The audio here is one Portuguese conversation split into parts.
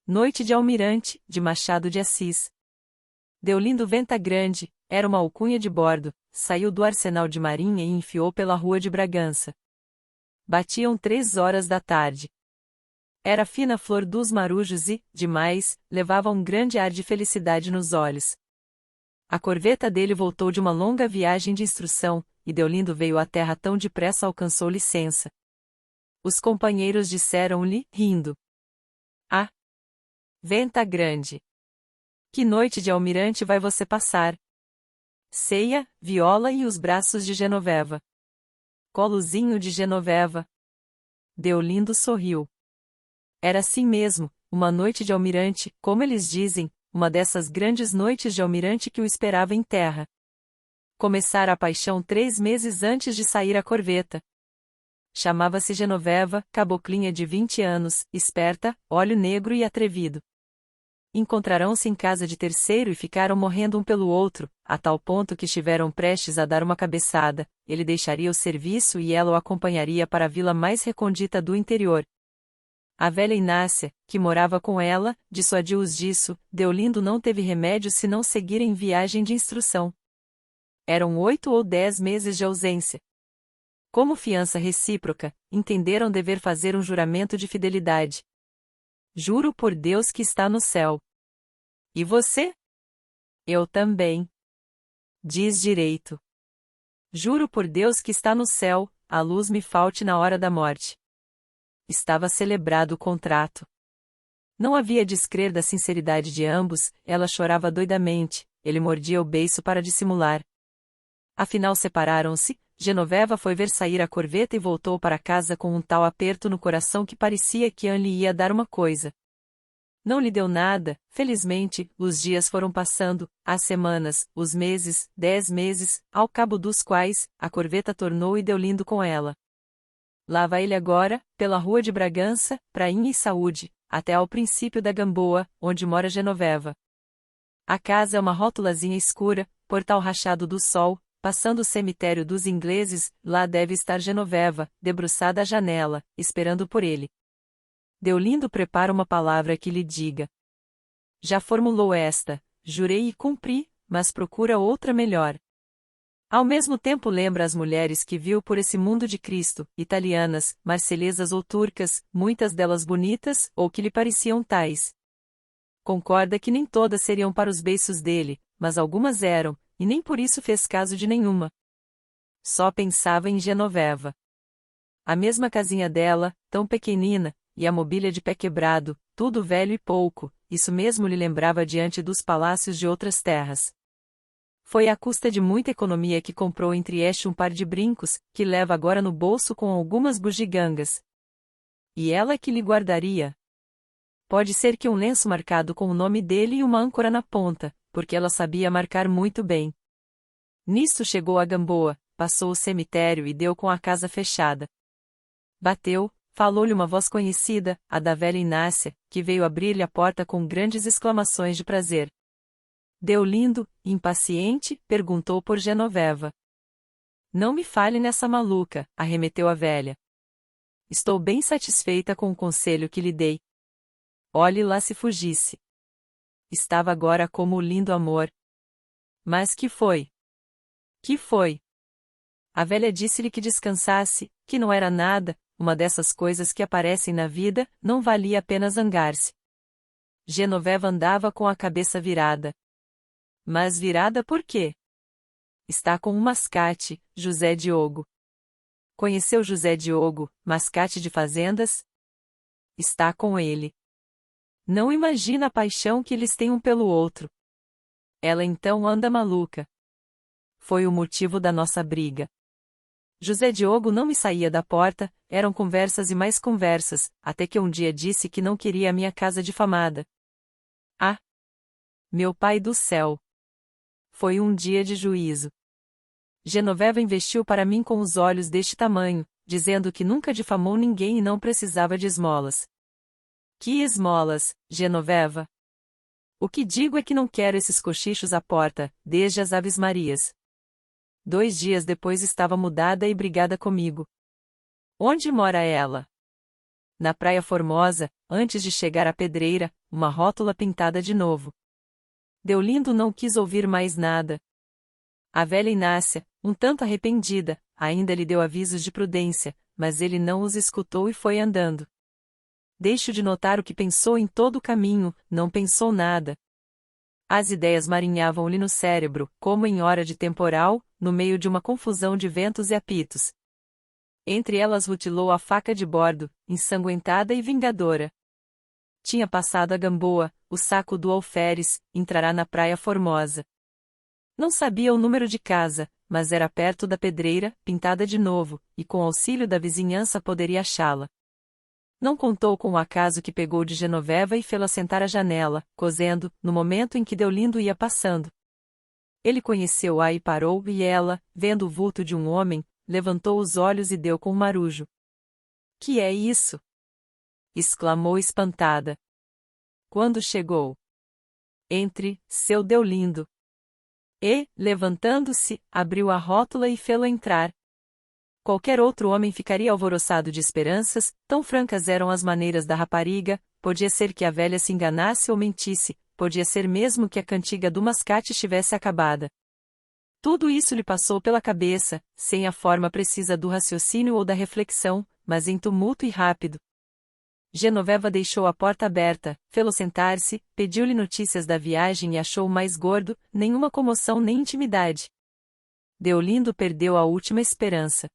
Noite de Almirante, de Machado de Assis. Deolindo Venta Grande, era uma alcunha de bordo, saiu do arsenal de marinha e enfiou pela rua de Bragança. Batiam 3 horas da tarde. Era fina flor dos marujos e, demais, levava um grande ar de felicidade nos olhos. A corveta dele voltou de uma longa viagem de instrução, e Deolindo veio à terra tão depressa alcançou licença. Os companheiros disseram-lhe, rindo: "Ah, Venta Grande! Que noite de almirante vai você passar? Ceia, viola e os braços de Genoveva. Colozinho de Genoveva." Deolindo sorriu. Era assim mesmo, uma noite de almirante, como eles dizem, uma dessas grandes noites de almirante que o esperava em terra. Começara a paixão 3 meses antes de sair a corveta. Chamava-se Genoveva, caboclinha de 20 anos, esperta, olho negro e atrevido. Encontrarão-se em casa de terceiro e ficaram morrendo um pelo outro, a tal ponto que estiveram prestes a dar uma cabeçada. Ele deixaria o serviço e ela o acompanharia para a vila mais recôndita do interior. A velha Inácia, que morava com ela, dissuadiu-os disso. Deolindo não teve remédio senão seguir em viagem de instrução. Eram 8 ou 10 meses de ausência. Como fiança recíproca, entenderam dever fazer um juramento de fidelidade. "Juro por Deus que está no céu." "E você?" "Eu também." "Diz direito." "Juro por Deus que está no céu, a luz me falte na hora da morte." Estava celebrado o contrato. Não havia descrer da sinceridade de ambos, ela chorava doidamente, ele mordia o beiço para dissimular. Afinal separaram-se. Genoveva foi ver sair a corveta e voltou para casa com um tal aperto no coração que parecia que Anne lhe ia dar uma coisa. Não lhe deu nada, felizmente. Os dias foram passando, as semanas, os meses, 10 meses, ao cabo dos quais, a corveta tornou e Deolindo com ela. Lá vai ele agora, pela rua de Bragança, prainha e saúde, até ao princípio da Gamboa, onde mora Genoveva. A casa é uma rótulazinha escura, portal rachado do sol, passando o cemitério dos ingleses. Lá deve estar Genoveva, debruçada à janela, esperando por ele. Deolindo prepara uma palavra que lhe diga. Já formulou esta: "Jurei e cumpri", mas procura outra melhor. Ao mesmo tempo lembra as mulheres que viu por esse mundo de Cristo, italianas, marselhesas ou turcas, muitas delas bonitas, ou que lhe pareciam tais. Concorda que nem todas seriam para os beiços dele, mas algumas eram, e nem por isso fez caso de nenhuma. Só pensava em Genoveva. A mesma casinha dela, tão pequenina, e a mobília de pé quebrado, tudo velho e pouco, isso mesmo lhe lembrava diante dos palácios de outras terras. Foi à custa de muita economia que comprou entre este um par de brincos, que leva agora no bolso com algumas bugigangas. E ela que lhe guardaria? Pode ser que um lenço marcado com o nome dele e uma âncora na ponta, porque ela sabia marcar muito bem. Nisto chegou a Gamboa, passou o cemitério e deu com a casa fechada. Bateu, falou-lhe uma voz conhecida, a da velha Inácia, que veio abrir-lhe a porta com grandes exclamações de prazer. Deolindo, impaciente, perguntou por Genoveva. "Não me fale nessa maluca", arremeteu a velha. "Estou bem satisfeita com o conselho que lhe dei. Olhe lá se fugisse. Estava agora como o lindo amor." "Mas que foi?" "Que foi?" A velha disse-lhe que descansasse, que não era nada, uma dessas coisas que aparecem na vida, não valia a pena zangar-se. Genoveva andava com a cabeça virada. "Mas virada por quê?" "Está com um mascate, José Diogo." "Conheceu José Diogo, mascate de fazendas?" "Está com ele." "Não imagina a paixão que eles têm um pelo outro." "Ela então anda maluca." "Foi o motivo da nossa briga." José Diogo não me saía da porta, eram conversas e mais conversas, até que um dia disse que não queria a minha casa difamada. Ah! Meu pai do céu! Foi um dia de juízo. Genoveva investiu para mim com os olhos deste tamanho, dizendo que nunca difamou ninguém e não precisava de esmolas. Que esmolas, Genoveva? O que digo é que não quero esses cochichos à porta, desde as Aves-Marias. 2 dias depois estava mudada e brigada comigo. Onde mora ela? Na Praia Formosa, antes de chegar à pedreira, uma rótula pintada de novo. Deolindo não quis ouvir mais nada. A velha Inácia, um tanto arrependida, ainda lhe deu avisos de prudência, mas ele não os escutou e foi andando. Deixo de notar o que pensou em todo o caminho, não pensou nada. As ideias marinhavam-lhe no cérebro, como em hora de temporal, no meio de uma confusão de ventos e apitos. Entre elas rutilou a faca de bordo, ensanguentada e vingadora. Tinha passado a Gamboa, o saco do alferes, entrará na Praia Formosa. Não sabia o número de casa, mas era perto da pedreira, pintada de novo, e com auxílio da vizinhança poderia achá-la. Não contou com o acaso que pegou de Genoveva e fê-la sentar à janela, cosendo, no momento em que Deolindo ia passando. Ele conheceu-a e parou, e ela, vendo o vulto de um homem, levantou os olhos e deu com o marujo. — Que é isso? Exclamou espantada. Quando chegou? Entre, seu Deolindo. E, levantando-se, abriu a rótula e fê-lo entrar. Qualquer outro homem ficaria alvoroçado de esperanças, tão francas eram as maneiras da rapariga, podia ser que a velha se enganasse ou mentisse, podia ser mesmo que a cantiga do mascate estivesse acabada. Tudo isso lhe passou pela cabeça, sem a forma precisa do raciocínio ou da reflexão, mas em tumulto e rápido. Genoveva deixou a porta aberta, fê-lo sentar-se, pediu-lhe notícias da viagem e achou-o mais gordo, nenhuma comoção nem intimidade. Deolindo perdeu a última esperança.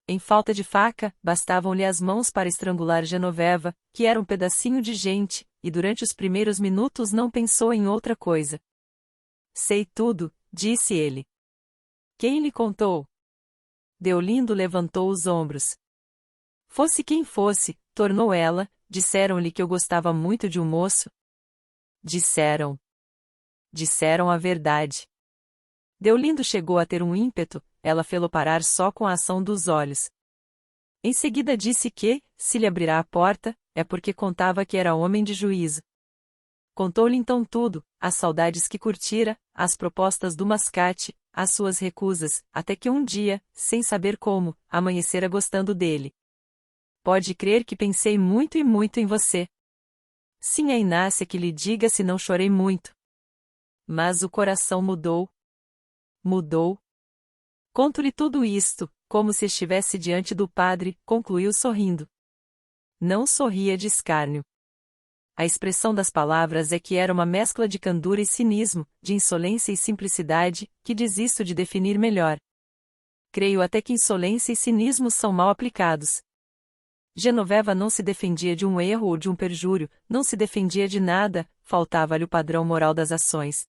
Em falta de faca, bastavam-lhe as mãos para estrangular Genoveva, que era um pedacinho de gente, e durante os primeiros minutos não pensou em outra coisa. Sei tudo, disse ele. Quem lhe contou? Deolindo levantou os ombros. Fosse quem fosse, tornou ela, disseram-lhe que eu gostava muito de um moço? Disseram. Disseram a verdade. Deolindo chegou a ter um ímpeto, ela fê-lo parar só com a ação dos olhos. Em seguida disse que, se lhe abrirá a porta, é porque contava que era homem de juízo. Contou-lhe então tudo, as saudades que curtira, as propostas do mascate, as suas recusas, até que um dia, sem saber como, amanhecera gostando dele. Pode crer que pensei muito e muito em você. Sim, é Inácia que lhe diga se não chorei muito. Mas o coração mudou. Mudou. Conto-lhe tudo isto, como se estivesse diante do padre, concluiu sorrindo. Não sorria de escárnio. A expressão das palavras é que era uma mescla de candura e cinismo, de insolência e simplicidade, que desisto de definir melhor. Creio até que insolência e cinismo são mal aplicados. Genoveva não se defendia de um erro ou de um perjúrio, não se defendia de nada, faltava-lhe o padrão moral das ações.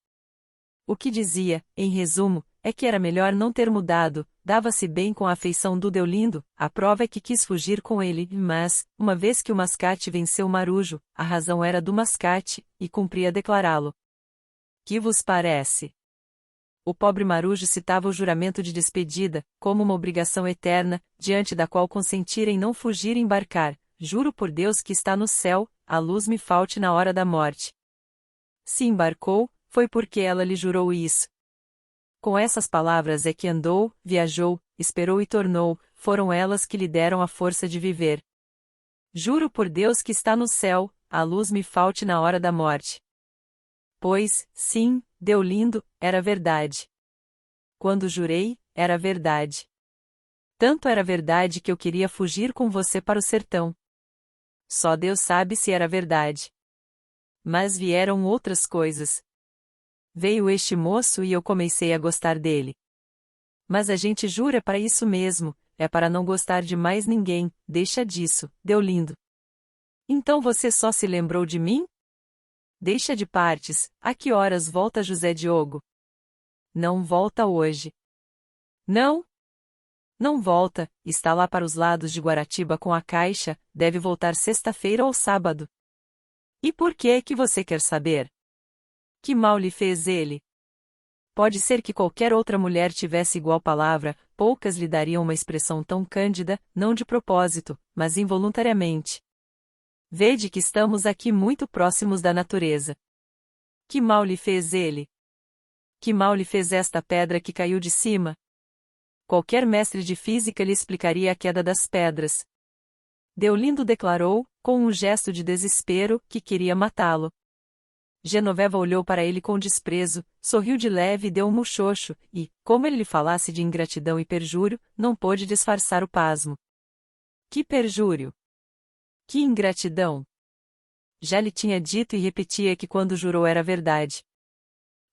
O que dizia, em resumo, é que era melhor não ter mudado, dava-se bem com a afeição do Deolindo, a prova é que quis fugir com ele, mas, uma vez que o mascate venceu o marujo, a razão era do mascate, e cumpria declará-lo. Que vos parece? O pobre marujo citava o juramento de despedida, como uma obrigação eterna, diante da qual consentira em não fugir e embarcar. Juro por Deus que está no céu, a luz me falte na hora da morte. Se embarcou, foi porque ela lhe jurou isso. Com essas palavras é que andou, viajou, esperou e tornou, foram elas que lhe deram a força de viver. Juro por Deus que está no céu, a luz me falte na hora da morte. Pois, sim, Deolindo, era verdade. Quando jurei, era verdade. Tanto era verdade que eu queria fugir com você para o sertão. Só Deus sabe se era verdade. Mas vieram outras coisas. Veio este moço e eu comecei a gostar dele. Mas a gente jura para isso mesmo, é para não gostar de mais ninguém, deixa disso, Deolindo. Então você só se lembrou de mim? Deixa de partes, a que horas volta José Diogo? Não volta hoje. Não? Não volta, está lá para os lados de Guaratiba com a caixa, deve voltar sexta-feira ou sábado. E por que é que você quer saber? Que mal lhe fez ele? Pode ser que qualquer outra mulher tivesse igual palavra, poucas lhe dariam uma expressão tão cândida, não de propósito, mas involuntariamente. Vede que estamos aqui muito próximos da natureza. Que mal lhe fez ele? Que mal lhe fez esta pedra que caiu de cima? Qualquer mestre de física lhe explicaria a queda das pedras. Deolindo declarou, com um gesto de desespero, que queria matá-lo. Genoveva olhou para ele com desprezo, sorriu de leve e deu um muxoxo, e, como ele lhe falasse de ingratidão e perjúrio, não pôde disfarçar o pasmo. Que perjúrio! Que ingratidão! Já lhe tinha dito e repetia que quando jurou era verdade.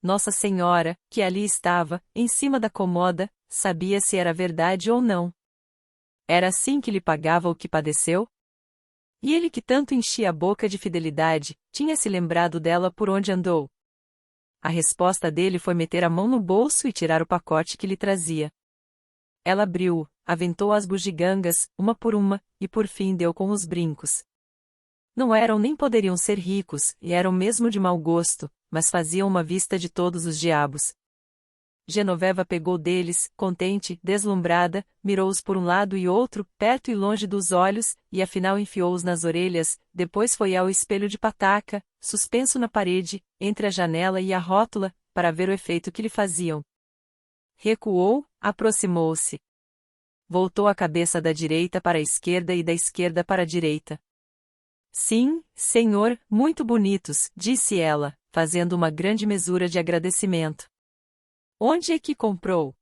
Nossa Senhora, que ali estava, em cima da cômoda, sabia se era verdade ou não. Era assim que lhe pagava o que padeceu? E ele que tanto enchia a boca de fidelidade, tinha se lembrado dela por onde andou. A resposta dele foi meter a mão no bolso e tirar o pacote que lhe trazia. Ela abriu-o, aventou as bugigangas, uma por uma, e por fim deu com os brincos. Não eram nem poderiam ser ricos, e eram mesmo de mau gosto, mas faziam uma vista de todos os diabos. Genoveva pegou deles, contente, deslumbrada, mirou-os por um lado e outro, perto e longe dos olhos, e afinal enfiou-os nas orelhas, depois foi ao espelho de pataca, suspenso na parede, entre a janela e a rótula, para ver o efeito que lhe faziam. Recuou, aproximou-se. Voltou a cabeça da direita para a esquerda e da esquerda para a direita. Sim, senhor, muito bonitos, disse ela, fazendo uma grande mesura de agradecimento. Onde é que comprou?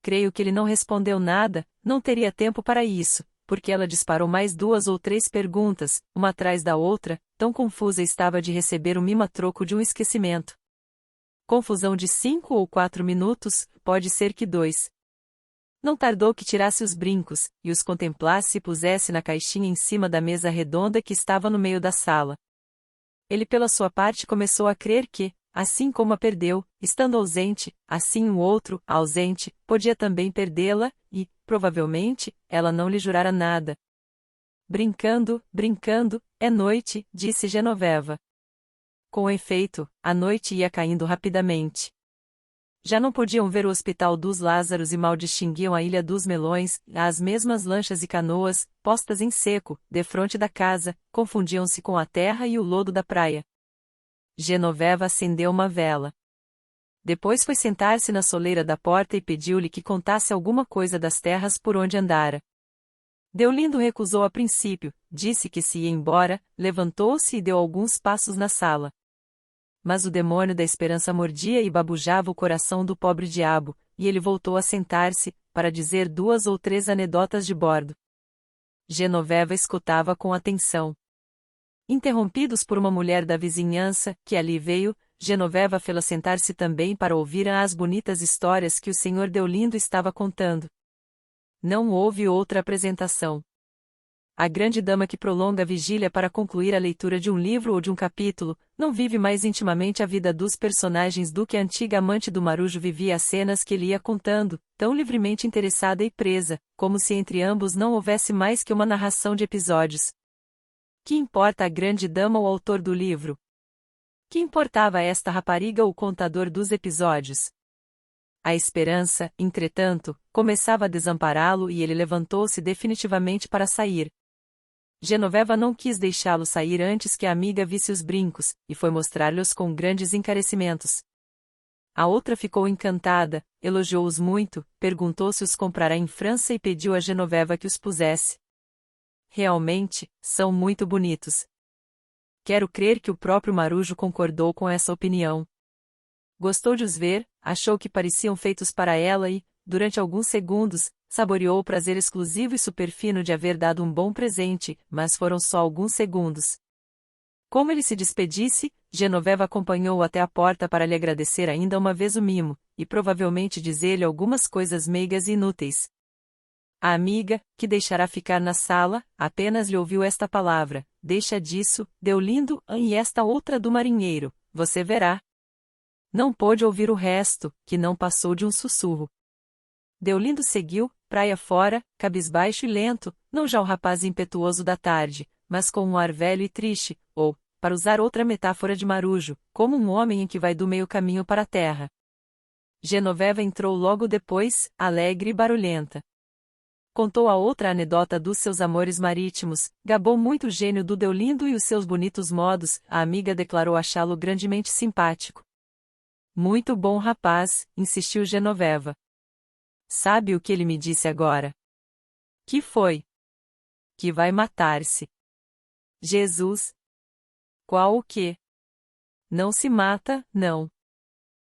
Creio que ele não respondeu nada, não teria tempo para isso, porque ela disparou mais 2 ou 3 perguntas, uma atrás da outra, tão confusa estava de receber o mimo a troco de um esquecimento. Confusão de 5 ou 4 minutos, pode ser que 2. Não tardou que tirasse os brincos, e os contemplasse e pusesse na caixinha em cima da mesa redonda que estava no meio da sala. Ele pela sua parte começou a crer que, assim como a perdeu, estando ausente, assim o outro, ausente, podia também perdê-la, e, provavelmente, ela não lhe jurara nada. Brincando, brincando, é noite, disse Genoveva. Com efeito, a noite ia caindo rapidamente. Já não podiam ver o Hospital dos Lázaros e mal distinguiam a Ilha dos Melões, as mesmas lanchas e canoas, postas em seco, defronte da casa, confundiam-se com a terra e o lodo da praia. Genoveva acendeu uma vela. Depois foi sentar-se na soleira da porta e pediu-lhe que contasse alguma coisa das terras por onde andara. Deolindo recusou a princípio, disse que se ia embora, levantou-se e deu alguns passos na sala. Mas o demônio da esperança mordia e babujava o coração do pobre diabo, e ele voltou a sentar-se, para dizer 2 ou 3 anedotas de bordo. Genoveva escutava com atenção. Interrompidos por uma mulher da vizinhança, que ali veio, Genoveva fê-la sentar-se também para ouvir as bonitas histórias que o senhor Deolindo estava contando. Não houve outra apresentação. A grande dama que prolonga a vigília para concluir a leitura de um livro ou de um capítulo, não vive mais intimamente a vida dos personagens do que a antiga amante do Marujo vivia as cenas que ele ia contando, tão livremente interessada e presa, como se entre ambos não houvesse mais que uma narração de episódios. Que importa a grande dama ou autor do livro? Que importava a esta rapariga o contador dos episódios? A esperança, entretanto, começava a desampará-lo e ele levantou-se definitivamente para sair. Genoveva não quis deixá-lo sair antes que a amiga visse os brincos, e foi mostrar-lhes com grandes encarecimentos. A outra ficou encantada, elogiou-os muito, perguntou se os comprara em França e pediu a Genoveva que os pusesse. Realmente, são muito bonitos. Quero crer que o próprio Marujo concordou com essa opinião. Gostou de os ver, achou que pareciam feitos para ela e, durante alguns segundos, saboreou o prazer exclusivo e superfino de haver dado um bom presente, mas foram só alguns segundos. Como ele se despedisse, Genoveva acompanhou-o até a porta para lhe agradecer ainda uma vez o mimo, e provavelmente dizer-lhe algumas coisas meigas e inúteis. A amiga, que deixará ficar na sala, apenas lhe ouviu esta palavra: deixa disso, Deolindo, e esta outra do marinheiro, você verá. Não pôde ouvir o resto, que não passou de um sussurro. Deolindo seguiu, praia fora, cabisbaixo e lento, não já o rapaz impetuoso da tarde, mas com um ar velho e triste, ou, para usar outra metáfora de Marujo, como um homem em que vai do meio caminho para a terra. Genoveva entrou logo depois, alegre e barulhenta. Contou a outra anedota dos seus amores marítimos, gabou muito o gênio do Deolindo e os seus bonitos modos, a amiga declarou achá-lo grandemente simpático. Muito bom rapaz, insistiu Genoveva. Sabe o que ele me disse agora? Que foi? Que vai matar-se. Jesus. Qual o quê? Não se mata, não.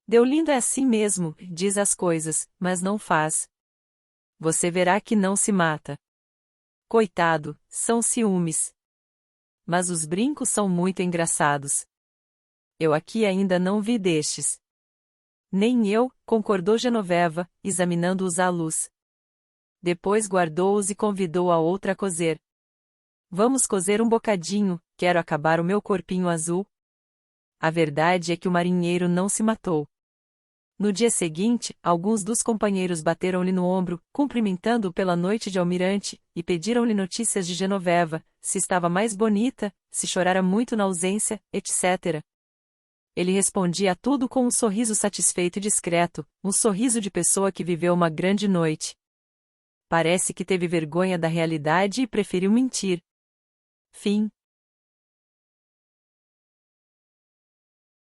Deolindo é assim mesmo, diz as coisas, mas não faz. Você verá que não se mata. Coitado, são ciúmes. Mas os brincos são muito engraçados. Eu aqui ainda não vi destes. Nem eu, concordou Genoveva, examinando-os à luz. Depois guardou-os e convidou a outra a cozer. Vamos cozer um bocadinho, quero acabar o meu corpinho azul. A verdade é que o marinheiro não se matou. No dia seguinte, alguns dos companheiros bateram-lhe no ombro, cumprimentando-o pela noite de almirante, e pediram-lhe notícias de Genoveva, se estava mais bonita, se chorara muito na ausência, etc. Ele respondia a tudo com um sorriso satisfeito e discreto, um sorriso de pessoa que viveu uma grande noite. Parece que teve vergonha da realidade e preferiu mentir. Fim.